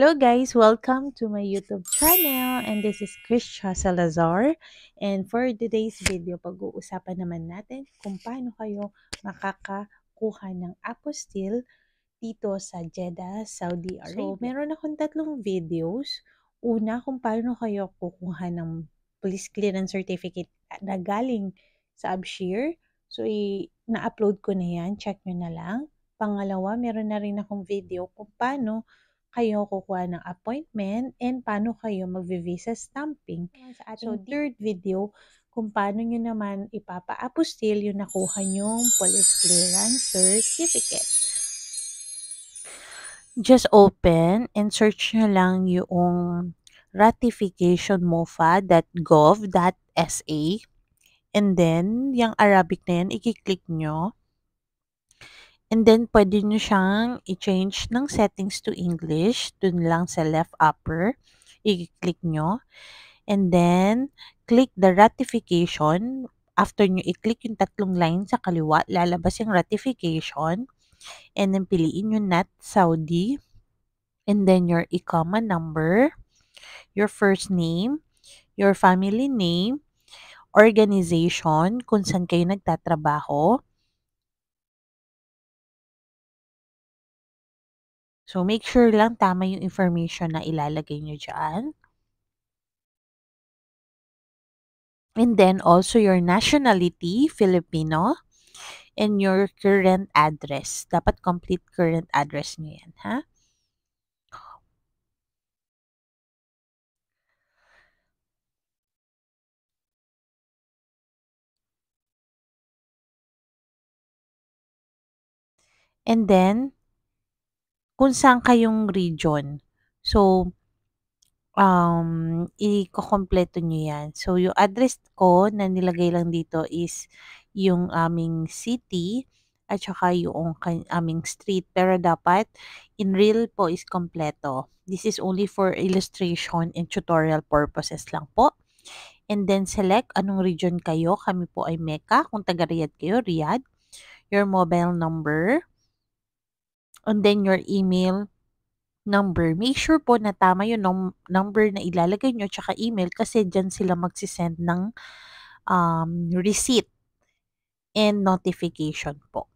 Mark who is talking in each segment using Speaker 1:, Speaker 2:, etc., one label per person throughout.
Speaker 1: Hello guys, welcome to my YouTube channel and this is Krisha Salazar, and for today's video pag-uusapan naman natin kung paano kayo makakakuha ng apostille dito sa Jeddah, Saudi Arabia. So meron akong tatlong videos. Una, kung paano kayo kukuha ng police clearance certificate na galing sa Abshir. So na-upload ko na yan, check nyo na lang. Pangalawa, meron na rin akong video kung paano kayo kukuha ng appointment and paano kayo magvi-visa stamping. Sa ating third video, kung paano nyo naman ipapa-apostille yung nakuha nyong police clearance certificate. Just open and search nyo lang yung ratificationmofa.gov.sa, and then yung Arabic na yan, i-click nyo. And then, pwede nyo siyang i-change ng settings to English. Dun lang sa left upper. I-click nyo. And then, click the ratification. After nyo i-click yung tatlong line sa kaliwa, lalabas yung ratification. And then, piliin nyo Not Saudi. And then, your IQAMA number, your first name, your family name, organization, kung saan kayo nagtatrabaho. So, make sure lang tama yung information na ilalagay nyo dyan. And then, also your nationality, Filipino, and your current address. Dapat complete current address nyo yan, ha? And then, kung saan kayong region. So, i-kompleto nyo yan. So, yung address ko na nilagay lang dito is yung aming city at saka yung aming street. Pero dapat, in real po is kompleto. This is only for illustration and tutorial purposes lang po. And then, select anong region kayo. Kami po ay Mecca. Kung taga-Riyadh kayo, Riyadh. Your mobile number. And then, your email number. Make sure po na tama yung number na ilalagay nyo tsaka email kasi dyan sila magsisend ng receipt and notification po.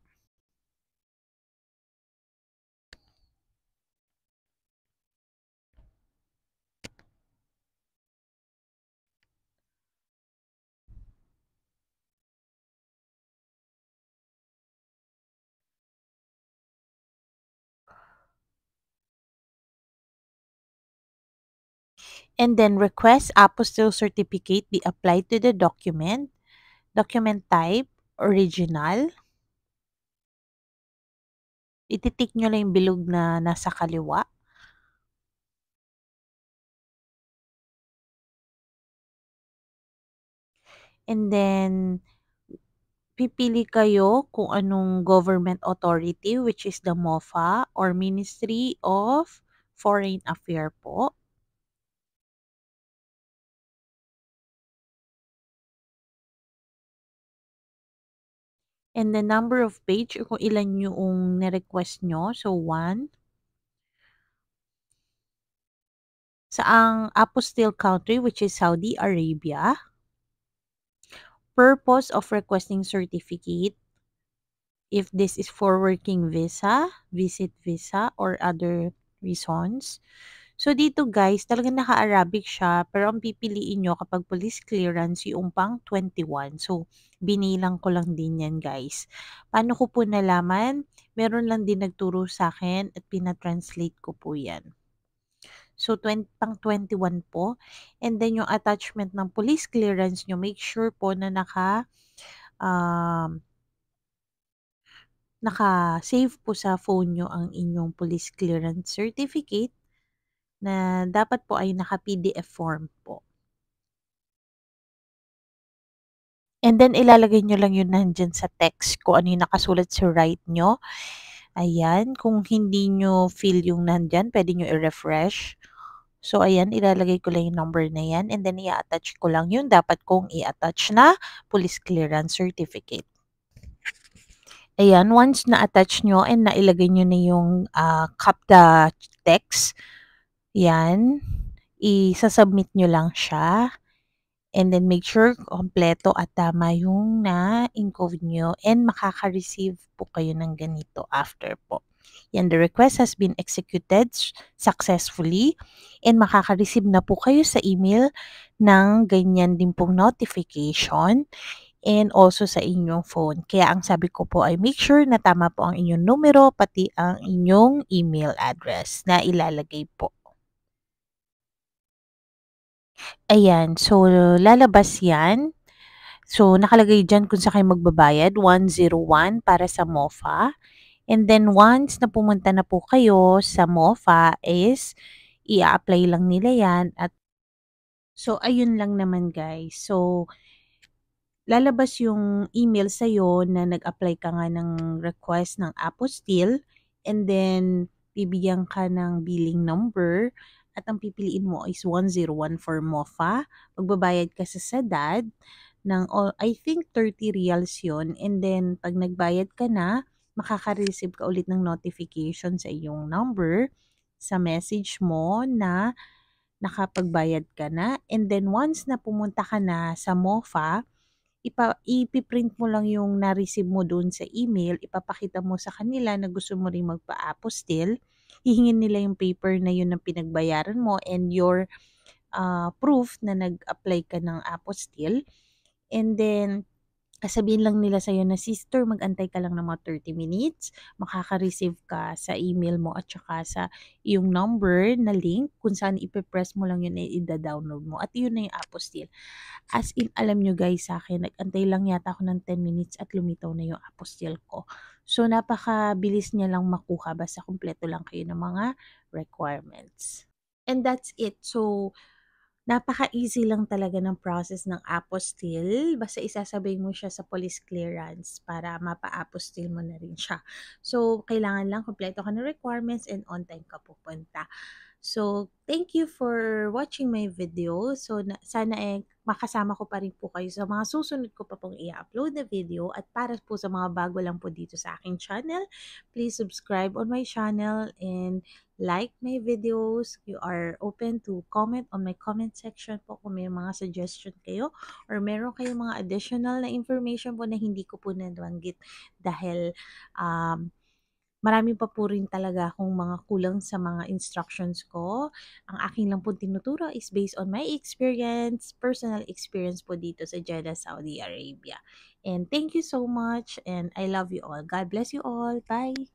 Speaker 1: And then request apostille certificate be applied to the document. Document type, original. Ititik nyo lang yung bilog na nasa kaliwa. And then, pipili kayo kung anong government authority, which is the MOFA or Ministry of Foreign Affairs po. And the number of page, kung ilan yung ni-request nyo. So, 1. Saang apostille country, which is Saudi Arabia. Purpose of requesting certificate. If this is for working visa, visit visa, or other reasons. So, dito guys, talagang naka-Arabic siya, pero ang pipiliin nyo kapag police clearance, yung pang 21. So, binilang ko lang din yan guys. Paano ko po nalaman? Meron lang din nagturo sa akin at pinatranslate ko po yan. So, pang 21 po. And then, yung attachment ng police clearance nyo, make sure po na naka-save po sa phone nyo ang inyong police clearance certificate na dapat po ay naka-PDF form po. And then, ilalagay nyo lang yun nandyan sa text kung ano yung nakasulat sa right nyo. Ayan. Kung hindi nyo feel yung nandyan, pwede nyo i-refresh. So, ayan. Ilalagay ko lang yung number na yan. And then, i-attach ko lang yung dapat kong i-attach na police clearance certificate. Ayan. Once na-attach nyo and nailagay nyo na yung CAPTCHA text, yan, isa-submit nyo lang siya. And then make sure kompleto at tama yung na-encode nyo and makaka-receive po kayo ng ganito after po. Yan, the request has been executed successfully and makaka-receive na po kayo sa email ng ganyan din pong notification and also sa inyong phone. Kaya ang sabi ko po ay make sure na tama po ang inyong numero pati ang inyong email address na ilalagay po. Ayan, so lalabas yan. So, nakalagay dyan kung saan kayo magbabayad, 101 para sa MOFA. And then, once na pumunta na po kayo sa MOFA is, i-apply lang nila yan. At so, ayun lang naman guys. So, lalabas yung email sa'yo na nag-apply ka nga ng request ng apostille. And then, bibigyan ka ng billing number. At ang pipiliin mo is 101 for MOFA. Magbabayad ka sa SADAD ng I think 30 reals yun. And then, pag nagbayad ka na, makaka-receive ka ulit ng notification sa iyong number, sa message mo na nakapagbayad ka na. And then, once na pumunta ka na sa MOFA, ipiprint mo lang yung na-receive mo doon sa email, ipapakita mo sa kanila na gusto mo ring magpa-apostille, hihingin nila yung paper na yun ng pinagbayaran mo and your proof na nag-apply ka ng apostille. And then, sasabihin lang nila sa'yo na, "Sister, mag-antay ka lang ng mga 30 minutes. Makaka-receive ka sa email mo at saka sa iyong number na link kung saan ipe-press mo lang yun, ida-download mo. At yun na yung apostille." As in, alam nyo guys, sa akin, nag-antay lang yata ako ng 10 minutes at lumitaw na yung apostille ko. So, napakabilis niya lang makuha basta kumpleto lang kayo ng mga requirements. And that's it. So, napaka-easy lang talaga ng process ng apostille. Basta isasabay mo siya sa police clearance para mapa-apostille mo na rin siya. So, kailangan lang kumpleto ka ng requirements and on time ka pupunta. So, thank you for watching my video. So, sana makasama ko pa rin po kayo sa mga susunod ko pa pong i-upload na video. At para po sa mga bago lang po dito sa aking channel, please subscribe on my channel and like my videos. You are open to comment on my comment section po kung may mga suggestion kayo or meron kayong mga additional na information po na hindi ko po nabanggit dahil marami pa po rin talaga akong mga kulang sa mga instructions ko. Ang aking lang po tinuturo is based on my experience, personal experience po dito sa Jeddah, Saudi Arabia. And thank you so much and I love you all. God bless you all. Bye!